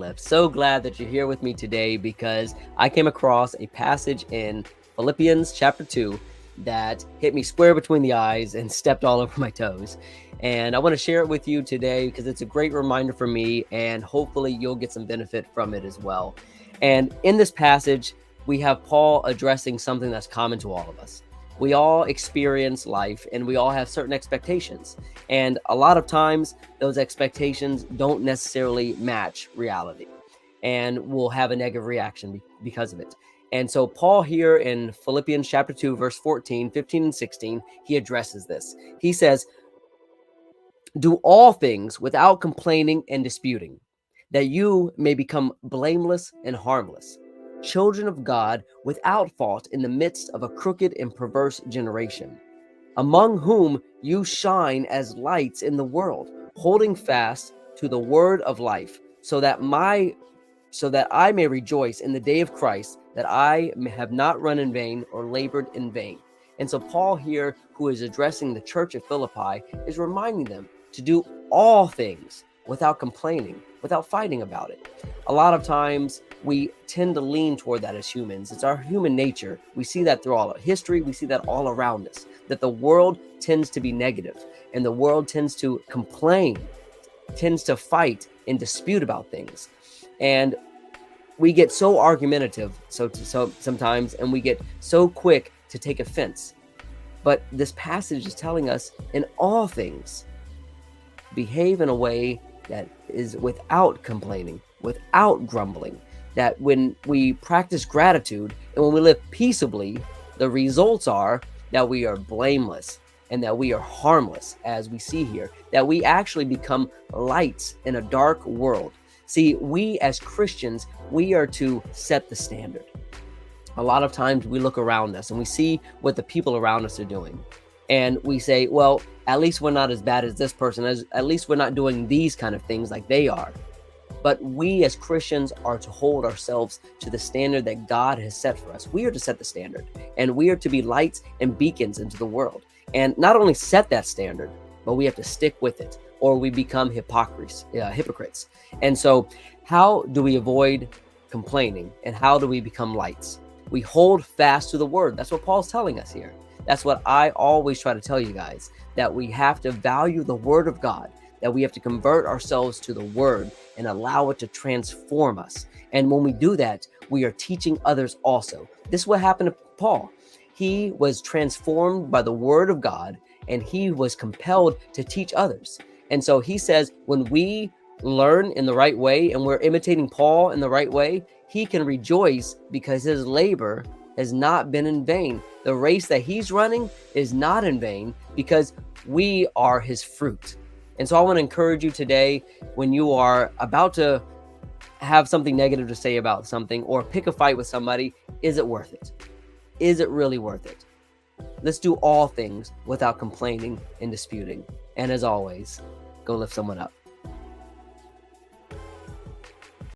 Uplift. So glad that you're here with me today because I came across a passage in Philippians chapter 2 that hit me square between the eyes and stepped all over my toes. And I want to share it with you today because it's a great reminder for me, and hopefully you'll get some benefit from it as well. And in this passage, we have Paul addressing something that's common to all of us. We all experience life and we all have certain expectations. And a lot of times those expectations don't necessarily match reality, and we'll have a negative reaction because of it. And so Paul here in Philippians chapter 2, verse 14, 15, and 16, he addresses this. He says, "Do all things without complaining and disputing, that you may become blameless and harmless, children of God without fault in the midst of a crooked and perverse generation, among whom you shine as lights in the world, holding fast to the word of life, so that I may rejoice in the day of Christ, that I have not run in vain or labored in vain." And so Paul here, who is addressing the church at Philippi, is reminding them to do all things without complaining, without fighting about it. A lot of times we tend to lean toward that as humans. It's our human nature. We see that through all of history. We see that all around us, that the world tends to be negative and the world tends to complain, tends to fight and dispute about things. And we get so argumentative so sometimes, and we get so quick to take offense. But this passage is telling us, in all things, behave in a way that is without complaining, without grumbling, that when we practice gratitude and when we live peaceably, the results are that we are blameless and that we are harmless, as we see here, that we actually become lights in a dark world. See, we as Christians, we are to set the standard. A lot of times we look around us and we see what the people around us are doing. And we say, well, at least we're not as bad as this person, at least we're not doing these kind of things like they are. But we as Christians are to hold ourselves to the standard that God has set for us. We are to set the standard, and we are to be lights and beacons into the world. And not only set that standard, but we have to stick with it, or we become hypocrites. And so how do we avoid complaining, and how do we become lights? We hold fast to the word. That's what Paul's telling us here. That's what I always try to tell you guys, that we have to value the word of God, that we have to convert ourselves to the word and allow it to transform us. And when we do that, we are teaching others also. This is what happened to Paul. He was transformed by the word of God, and he was compelled to teach others. And so he says, when we learn in the right way and we're imitating Paul in the right way, he can rejoice because his labor has not been in vain. The race that he's running is not in vain because we are his fruit. And so I want to encourage you today, when you are about to have something negative to say about something or pick a fight with somebody, is it worth it? Is it really worth it? Let's do all things without complaining and disputing. And as always, go lift someone up.